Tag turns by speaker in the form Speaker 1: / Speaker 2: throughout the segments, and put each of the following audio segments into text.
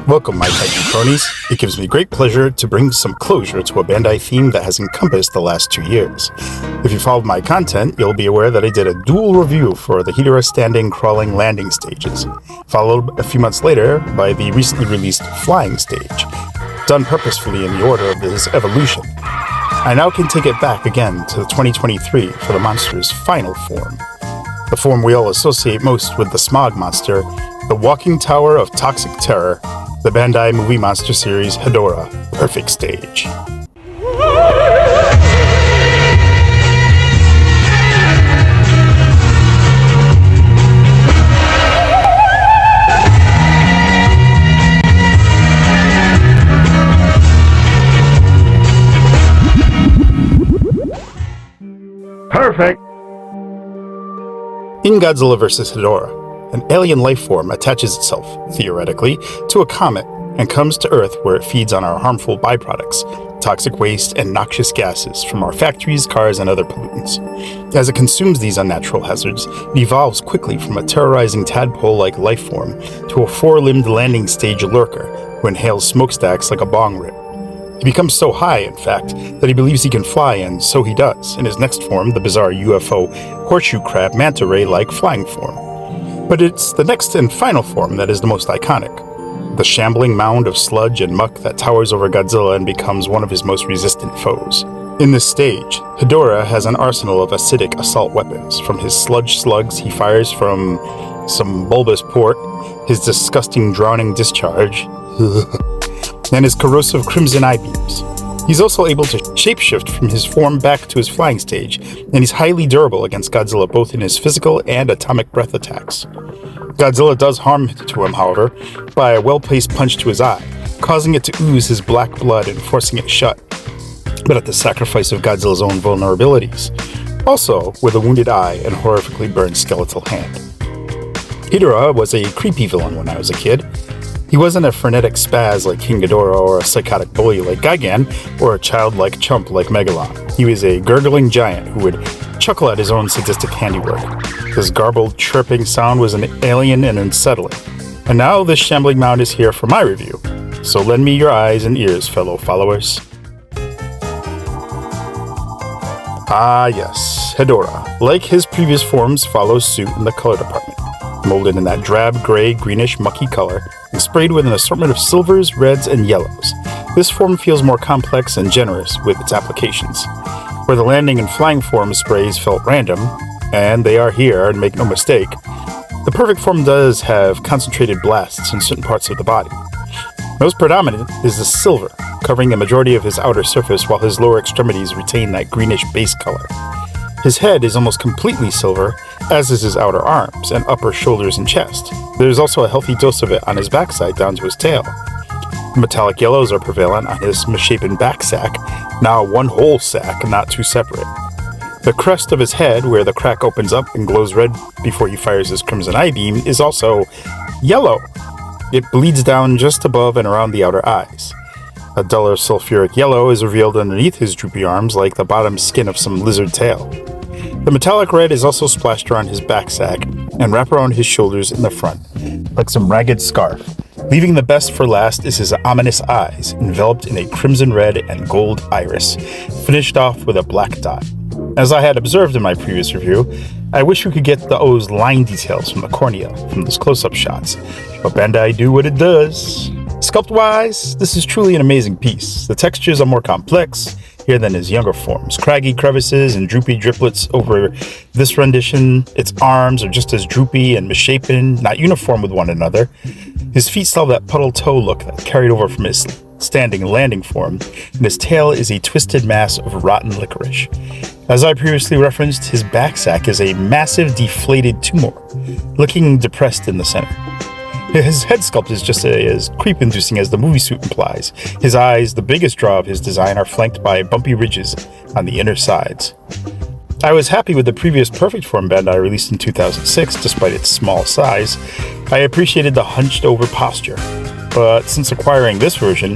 Speaker 1: Welcome, my kaiju cronies. It gives me great pleasure to bring some closure to a Bandai theme that has encompassed the last 2 years. If you followed my content, you'll be aware that I did a dual review for the Hedorah standing, crawling, landing stages, followed a few months later by the recently released flying stage, done purposefully in the order of this evolution. I now can take it back again to 2023 for the monster's final form. The form we all associate most with the smog monster, the walking tower of toxic terror, the Bandai movie monster series Hedorah, Perfect Stage. Perfect! In Godzilla vs. Hedorah, an alien life form attaches itself, theoretically, to a comet and comes to Earth where it feeds on our harmful byproducts, toxic waste, and noxious gases from our factories, cars, and other pollutants. As it consumes these unnatural hazards, it evolves quickly from a terrorizing tadpole-like life form to a four-limbed landing stage lurker who inhales smokestacks like a bong rip. He becomes so high, in fact, that he believes he can fly, and so he does, in his next form, the bizarre UFO horseshoe crab manta ray-like flying form. But it's the next and final form that is the most iconic. The shambling mound of sludge and muck that towers over Godzilla and becomes one of his most resistant foes. In this stage, Hedorah has an arsenal of acidic assault weapons, from his sludge slugs he fires from some bulbous port, his disgusting drowning discharge, and his corrosive crimson eye beams. He's also able to shapeshift from his form back to his flying stage, and he's highly durable against Godzilla both in his physical and atomic breath attacks. Godzilla does harm to him, however, by a well-placed punch to his eye, causing it to ooze his black blood and forcing it shut, but at the sacrifice of Godzilla's own vulnerabilities, also with a wounded eye and horrifically burned skeletal hand. Hedorah was a creepy villain when I was a kid. He wasn't a frenetic spaz like King Ghidorah or a psychotic bully like Gigan or a childlike chump like Megalon. He was a gurgling giant who would chuckle at his own sadistic handiwork. His garbled, chirping sound was an alien and unsettling. And now this shambling mound is here for my review. So lend me your eyes and ears, fellow followers. Ah yes, Hedorah, like his previous forms, follows suit in the color department. Molded in that drab, gray, greenish, mucky color, and sprayed with an assortment of silvers, reds, and yellows. This form feels more complex and generous with its applications. Where the landing and flying form sprays felt random, and they are here, and make no mistake, the perfect form does have concentrated blasts in certain parts of the body. Most predominant is the silver, covering the majority of his outer surface while his lower extremities retain that greenish base color. His head is almost completely silver, as is his outer arms and upper shoulders and chest. There's also a healthy dose of it on his backside down to his tail. The metallic yellows are prevalent on his misshapen back sack, now one whole sack, not two separate. The crest of his head, where the crack opens up and glows red before he fires his crimson eye beam, is also yellow. It bleeds down just above and around the outer eyes. A duller sulfuric yellow is revealed underneath his droopy arms like the bottom skin of some lizard tail. The metallic red is also splashed around his back sack and wrapped around his shoulders in the front, like some ragged scarf. Leaving the best for last is his ominous eyes, enveloped in a crimson red and gold iris, finished off with a black dot. As I had observed in my previous review, I wish we could get the O's line details from the cornea from those close-up shots, but Bandai do what it does. Sculpt-wise, this is truly an amazing piece. The textures are more complex here than his younger forms. Craggy crevices and droopy driplets over this rendition. Its arms are just as droopy and misshapen, not uniform with one another. His feet still have that puddle toe look that carried over from his standing landing form, and his tail is a twisted mass of rotten licorice. As I previously referenced, his back sack is a massive deflated tumor, looking depressed in the center. His head sculpt is just as creep-inducing as the movie suit implies. His eyes, the biggest draw of his design, are flanked by bumpy ridges on the inner sides. I was happy with the previous Perfect Form Bandai released in 2006, despite its small size. I appreciated the hunched-over posture, but since acquiring this version,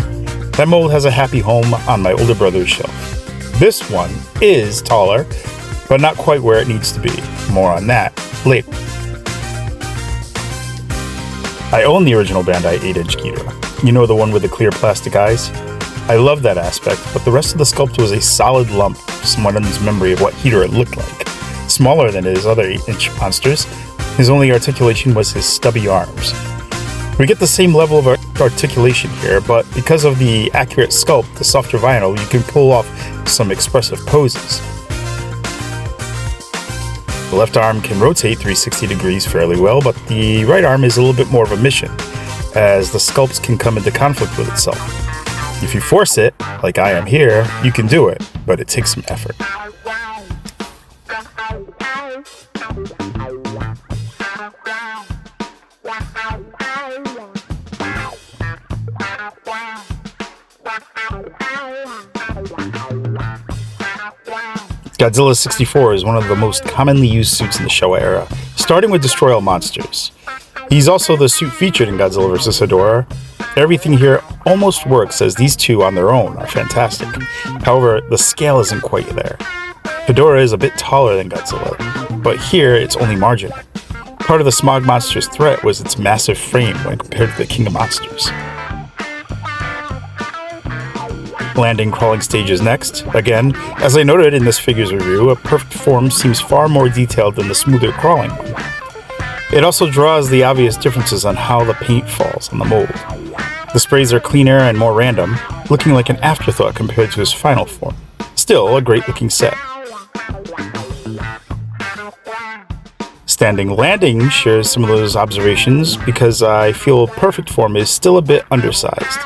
Speaker 1: that mold has a happy home on my older brother's shelf. This one is taller, but not quite where it needs to be. More on that later. I own the original Bandai 8-inch Hedorah. You know, the one with the clear plastic eyes? I love that aspect, but the rest of the sculpt was a solid lump of someone's memory of what Hedorah looked like. Smaller than his other 8-inch monsters, his only articulation was his stubby arms. We get the same level of articulation here, but because of the accurate sculpt, the softer vinyl, you can pull off some expressive poses. The left arm can rotate 360 degrees fairly well, but the right arm is a little bit more of a mission, as the sculpt can come into conflict with itself. If you force it, like I am here, you can do it, but it takes some effort. Godzilla 64 is one of the most commonly used suits in the Showa era, starting with Destroy All Monsters. He's also the suit featured in Godzilla vs. Hedorah. Everything here almost works, as these two on their own are fantastic. However, the scale isn't quite there. Hedorah is a bit taller than Godzilla, but here it's only marginal. Part of the Smog monster's threat was its massive frame when compared to the King of Monsters. Landing crawling stages next. Again, as I noted in this figures review, a perfect form seems far more detailed than the smoother crawling one. It also draws the obvious differences on how the paint falls on the mold. The sprays are cleaner and more random, looking like an afterthought compared to his final form. Still, a great looking set. Standing landing shares some of those observations because I feel perfect form is still a bit undersized.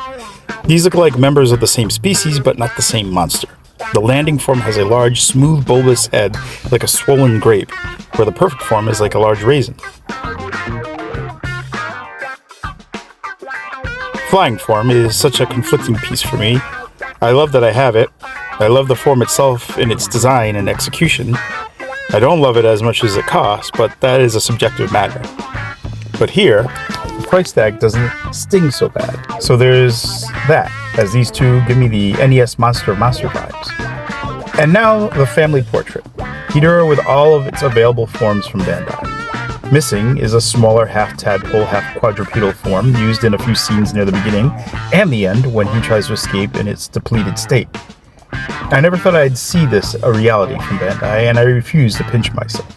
Speaker 1: These look like members of the same species, but not the same monster. The landing form has a large, smooth, bulbous head like a swollen grape, where the perfect form is like a large raisin. Flying form is such a conflicting piece for me. I love that I have it. I love the form itself in its design and execution. I don't love it as much as it costs, but that is a subjective matter. But here, the price tag doesn't sting so bad. So there's that, as these two give me the NES Monster of Monster vibes. And now, the family portrait. Hedorah with all of its available forms from Bandai. Missing is a smaller half-tadpole, half-quadrupedal form used in a few scenes near the beginning and the end when he tries to escape in its depleted state. I never thought I'd see this a reality from Bandai, and I refuse to pinch myself.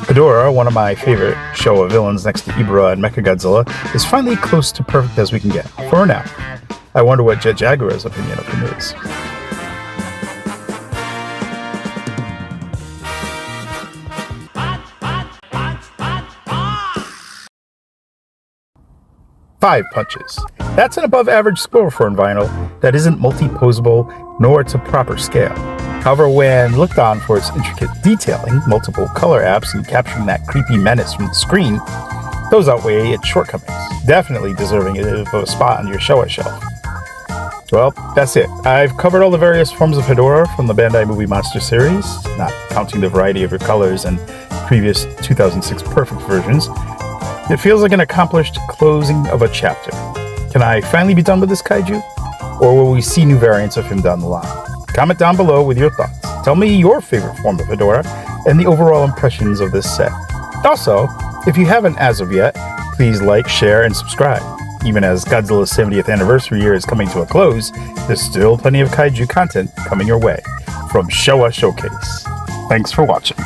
Speaker 1: Hedorah, one of my favorite Showa villains next to Ibra and Mechagodzilla, is finally close to perfect as we can get, for now. I wonder what Jet Jaguar's opinion of him is. Five punches. That's an above-average score for vinyl that isn't multi-posable nor to proper scale. However, when looked on for its intricate detailing, multiple color apps, and capturing that creepy menace from the screen, those outweigh its shortcomings, definitely deserving of a spot on your Showa shelf. Well, that's it. I've covered all the various forms of Hedorah from the Bandai Movie Monster series, not counting the variety of her colors and previous 2006 Perfect versions. It feels like an accomplished closing of a chapter. Can I finally be done with this kaiju? Or will we see new variants of him down the line? Comment down below with your thoughts. Tell me your favorite form of Hedorah and the overall impressions of this set. Also, if you haven't as of yet, please like, share, and subscribe. Even as Godzilla's 70th anniversary year is coming to a close, there's still plenty of kaiju content coming your way from Showa Showcase. Thanks for watching.